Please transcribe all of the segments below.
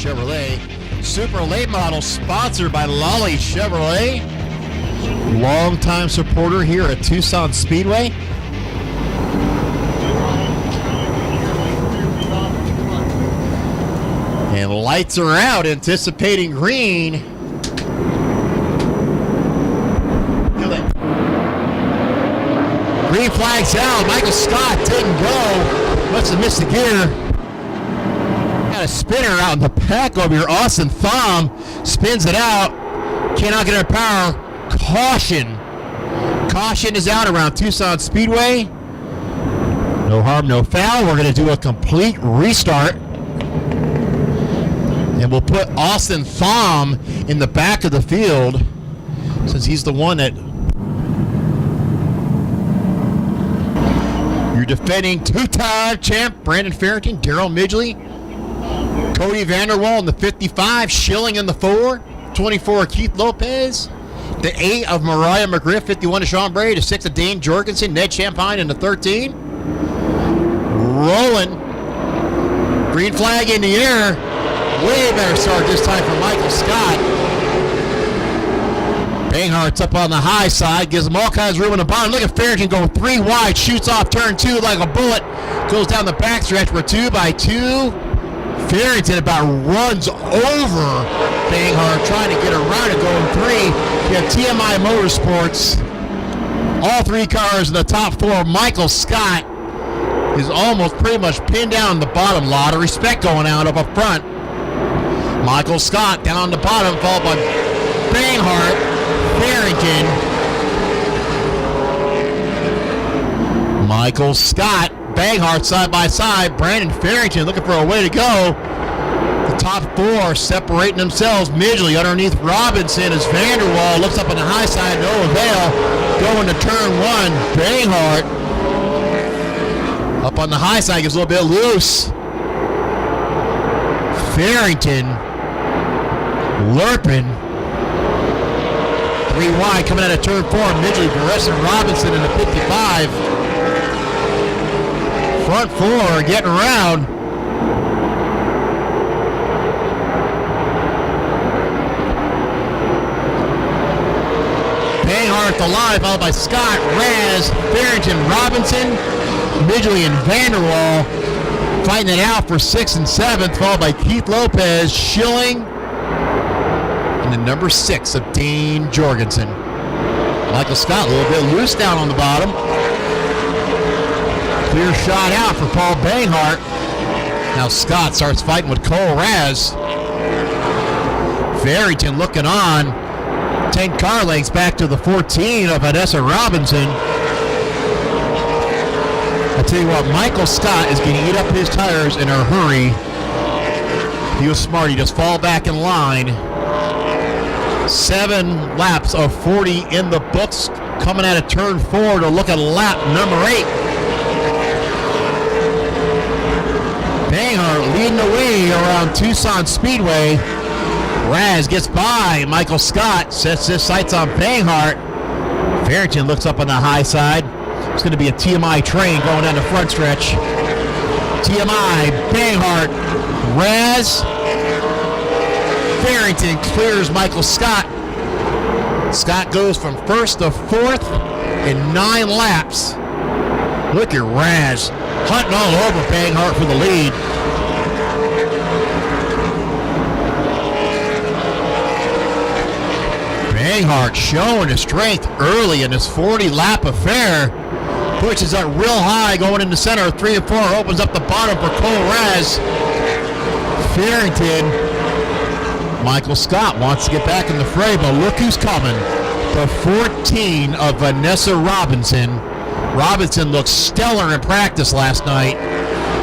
Chevrolet. Super late model sponsored by Lolly Chevrolet. Longtime supporter here at Tucson Speedway. And lights are out, anticipating green. Green flag's out. Michael Scott didn't go. Must have missed the gear. Got a spinner out in the back over here. Austin Thom spins it out. Cannot get her power. Caution. Caution is out around Tucson Speedway. No harm, no foul. We're going to do a complete restart. And we'll put Austin Thom in the back of the field since he's the one that... Your defending two-time champ, Brandon Farrington, Daryl Midgley, Cody Vanderwall in the 55, Schilling in the 4, 24 Keith Lopez, the 8 of Mariah McGriff, 51 of Sean Bray, the 6 of Dane Jorgensen, Ned Champagne in the 13. Rolling. Green flag in the air. Way better start this time for Michael Scott. Banghart's up on the high side, gives him all kinds of room in the bottom. Look at Farrington going 3 wide, shoots off turn 2 like a bullet, goes down the backstretch. We're 2 by 2. Farrington about runs over Banghart, trying to get around it, going 3. You have TMI Motorsports, all 3 cars in the top 4. Michael Scott is almost pretty much pinned down in the bottom. A lot of respect going out up front. Michael Scott down the bottom, followed by Banghart. Farrington, Michael Scott, Banghart side by side. Brandon Farrington looking for a way to go. The top 4 separating themselves. Midgley underneath Robinson as Vanderwall looks up on the high side, no avail. Going to turn 1. Banghart up on the high side, gets a little bit loose. Farrington lurping. 3 wide coming out of turn 4. Midgley, Barres, and Robinson in the 55. Front 4 getting around. Banghart the line, followed by Scott, Raz, Farrington, Robinson, Midgley, and Vanderwall fighting it out for 6th and 7th, followed by Keith Lopez, Schilling, and the number 6 of Dane Jorgensen. Michael Scott a little bit loose down on the bottom. Clear shot out for Paul Banghart. Now Scott starts fighting with Cole Raz. Farrington looking on. 10 car lengths back to the 14 of Vanessa Robinson. I tell you what, Michael Scott is going to eat up his tires in a hurry. If he was smart, he just fall back in line. 7 laps of 40 in the books, coming out of turn 4 to look at lap number 8. Banghart leading the way around Tucson Speedway. Raz gets by Michael Scott, sets his sights on Banghart. Farrington looks up on the high side. It's going to be a TMI train going down the front stretch. TMI, Banghart, Raz. Farrington clears Michael Scott. Scott goes from 1st to 4th in 9 laps. Look at Raz hunting all over Banghart for the lead. Banghart showing his strength early in this 40-lap affair. Pushes up real high going into center. 3 and 4 opens up the bottom for Cole Raz. Farrington. Michael Scott wants to get back in the fray, but look who's coming. The 14 of Vanessa Robinson. Robinson looked stellar in practice last night,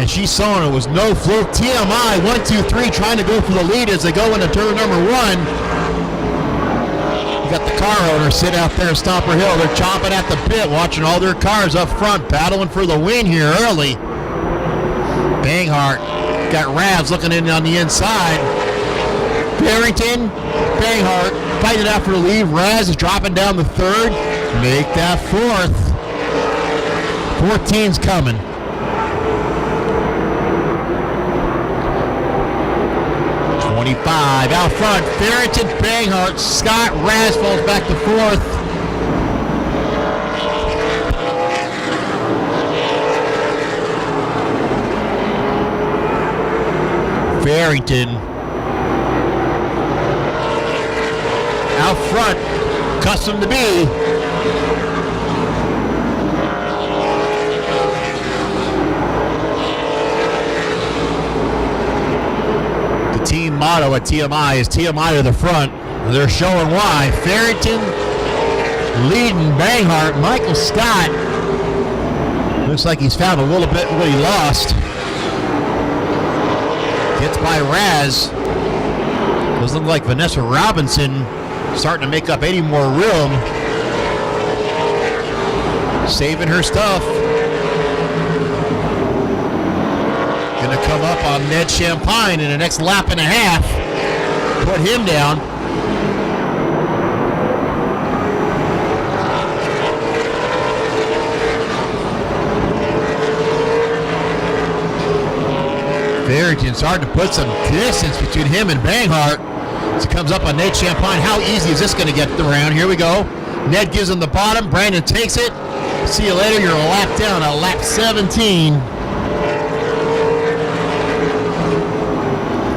and she saw it was no fluke. TMI 1, 2, 3 trying to go for the lead as they go into turn number 1. You got the car owner sit out there at Stomper Hill. They're chomping at the pit, watching all their cars up front, battling for the win here early. Banghart got Ravs looking in on the inside. Farrington, Banghart fighting it out for the lead. Raz is dropping down the 3rd. Make that 4th. 14's coming. 25. Out front, Farrington, Banghart, Scott, Raz falls back to fourth. Farrington. Out front, Custom to Be. Team motto at TMI is TMI to the front. They're showing why. Farrington leading Banghart. Michael Scott looks like he's found a little bit what he lost. Gets by Raz. Doesn't look like Vanessa Robinson starting to make up any more room. Saving her stuff. Going to come up on Ned Champagne in the next lap and a half. Put him down. Farrington's starting to put some distance between him and Banghart. As he comes up on Ned Champagne. How easy is this going to get around? Here we go. Ned gives him the bottom. Brandon takes it. See you later. You're a lap down at lap 17.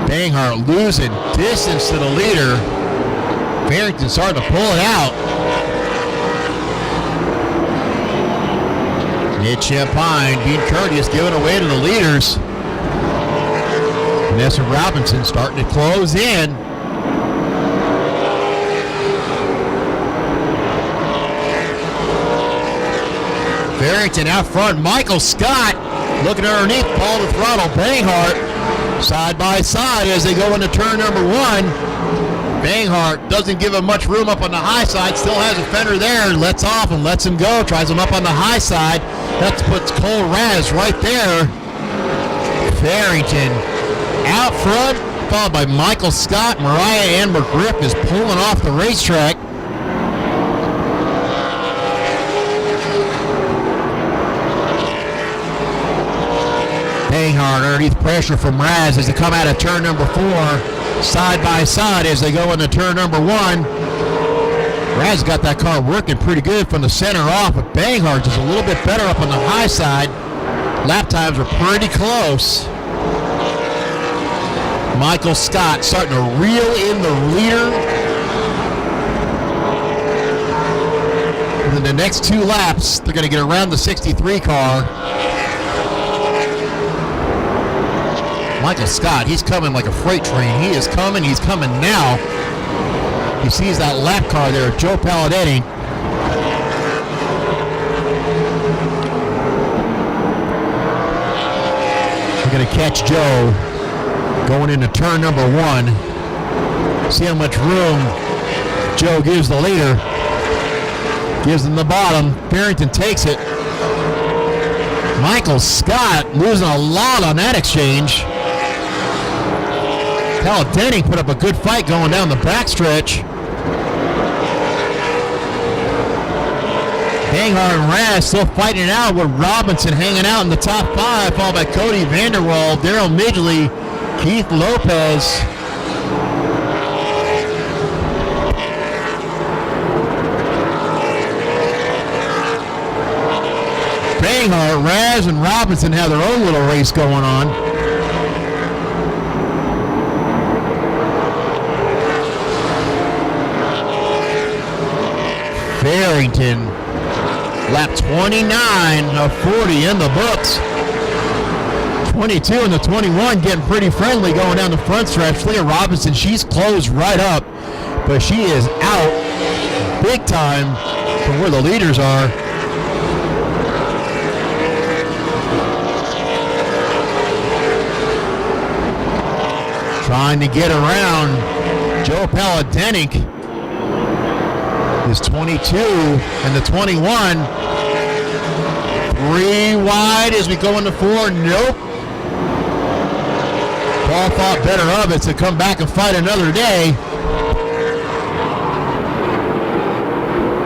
Banghart losing distance to the leader. Farrington starting to pull it out. Ned Champagne being courteous, giving away to the leaders. Vanessa Robinson starting to close in. Farrington out front. Michael Scott looking underneath, Paul the throttle. Banghart side by side as they go into turn number one. Banghart doesn't give him much room up on the high side. Still has a fender there. Lets off and lets him go. Tries him up on the high side. That puts Cole Raz right there. Farrington out front, followed by Michael Scott. Mariah Ann McGriff is pulling off the racetrack. Banghart underneath pressure from Raz as they come out of turn number 4, side by side as they go into turn number 1. Raz got that car working pretty good from the center off, but Banghart is a little bit better up on the high side. Lap times are pretty close. Michael Scott starting to reel in the leader. And in the next 2 laps, they're going to get around the 63 car. Michael Scott, he's coming like a freight train. He is coming, he's coming now. He sees that lap car there, Joe Palladetti. We're going to catch Joe going into turn number 1. See how much room Joe gives the leader. Gives him the bottom. Farrington takes it. Michael Scott losing a lot on that exchange. Palladetti put up a good fight going down the backstretch. Banghart and Raz still fighting it out with Robinson hanging out in the top 5, followed by Cody Vanderwall, Daryl Midgley, Keith Lopez. Banghart, Raz, and Robinson have their own little race going on. Farrington, lap 29 of 40 in the books. 22 and the 21 getting pretty friendly going down the front stretch. Leah Robinson, she's closed right up, but she is out big time from where the leaders are. Trying to get around Joe Palladetti. Is 22 and the 21. 3 wide as we go into 4. Nope. Paul thought better of it to come back and fight another day.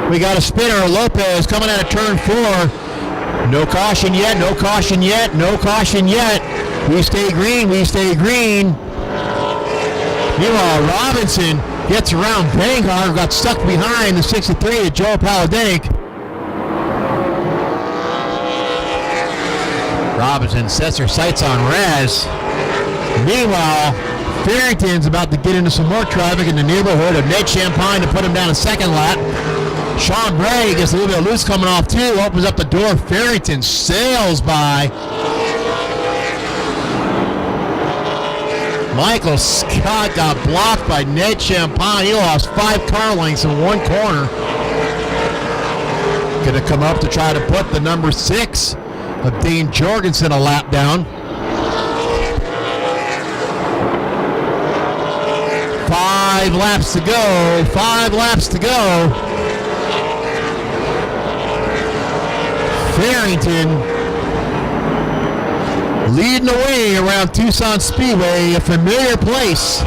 We got a spinner. Lopez coming out of turn 4. No caution yet, no caution yet, no caution yet. We stay green, we stay green. Meanwhile, Robinson gets around Banghart, got stuck behind the 63 of Joe Paladinic. Robinson sets her sights on Raz. Meanwhile, Farrington's about to get into some more traffic in the neighborhood of Ned Champagne to put him down a second lap. Sean Bray gets a little bit of loose coming off too, opens up the door. Farrington sails by. Michael Scott got blocked by Ned Champagne. He lost 5 car lengths in one corner. Going to come up to try to put the number 6 of Dane Jorgensen a lap down. 5 laps to go. 5 laps to go. Farrington leading the way around Tucson Speedway, a familiar place.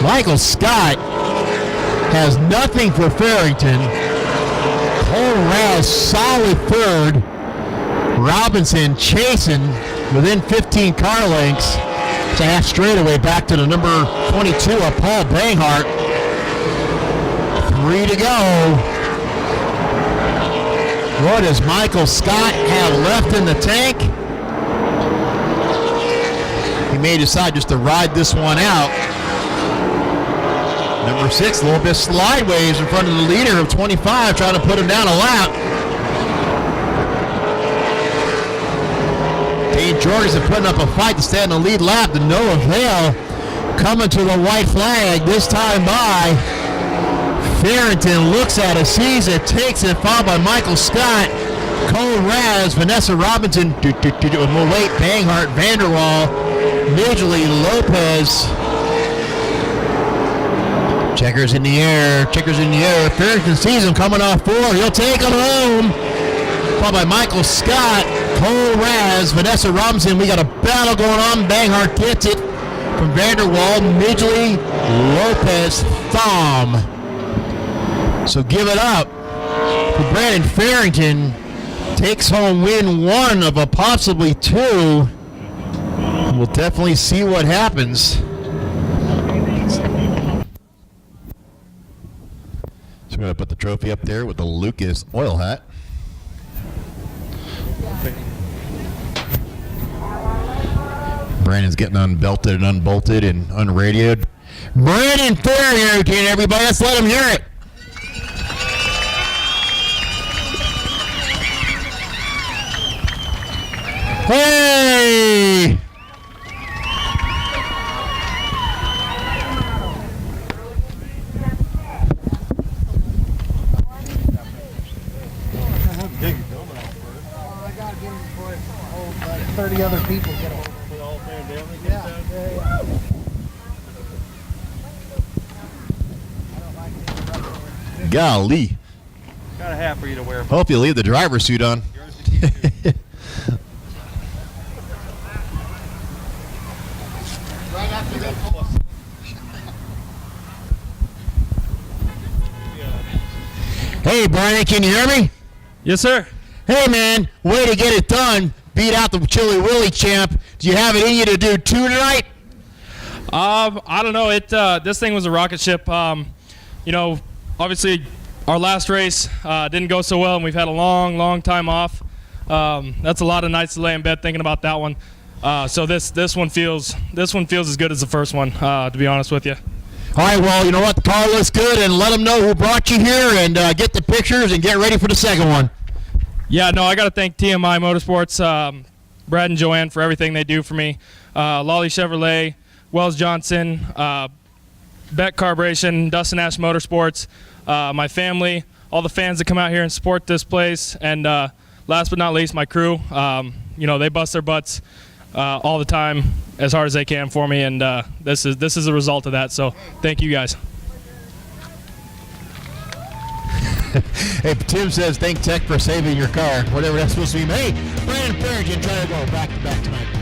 Michael Scott has nothing for Farrington. Cole Raz solid third. Robinson chasing within 15 car lengths. It's a half straightaway back to the number 22 of Paul Banghart. 3 to go. What does Michael Scott have left in the tank? He may decide just to ride this one out. Number 6, a little bit slideways in front of the leader of 25, trying to put him down a lap. Dane Jorgensen putting up a fight to stay in the lead lap to no avail. Coming to the white flag, this time by Farrington, looks at it, sees it, takes it, followed by Michael Scott, Cole Raz, Vanessa Robinson, Mulwait, Banghart, Vanderwall, Midgley, Lopez. Checkers in the air, checkers in the air. Farrington sees him coming off 4. He'll take him home. Followed by Michael Scott, Cole Raz, Vanessa Robinson. We got a battle going on. Banghart gets it from Vanderwall, Midgley, Lopez, Thom. So give it up for Brandon Farrington. Takes home win 1 of a possibly 2. We'll definitely see what happens. So we're going to put the trophy up there with the Lucas oil hat. Brandon's getting unbelted and unbolted and unradioed. Brandon Farrington, everybody, let's let him hear it. Hey! I got to get him before 30 other people get him. Golly. Got a hat for you to wear. Hope you leave the driver's suit on. Hey, Brian, can you hear me? Yes, sir. Hey, man, way to get it done. Beat out the Chili Willy champ. Do you have it in you to do 2 tonight? I don't know. This thing was a rocket ship. Obviously, our last race didn't go so well, and we've had a long time off. That's a lot of nights to lay in bed thinking about that one. So this one feels as good as the first one, to be honest with you. All right, well, you know what? The car looks good, and let them know who brought you here, and get the pictures and get ready for the second one. Yeah, no, I got to thank TMI Motorsports, Brad and Joanne for everything they do for me. Lolly Chevrolet, Wells Johnson, Beck Carburation, Dustin Ash Motorsports, my family, all the fans that come out here and support this place, and last but not least, my crew. They bust their butts all the time as hard as they can for me, and this is a result of that. So thank you guys. Hey, Tim says thank Tech for saving your car, whatever that's supposed to be. Hey, Brandon Farrington trying to go back to back tonight.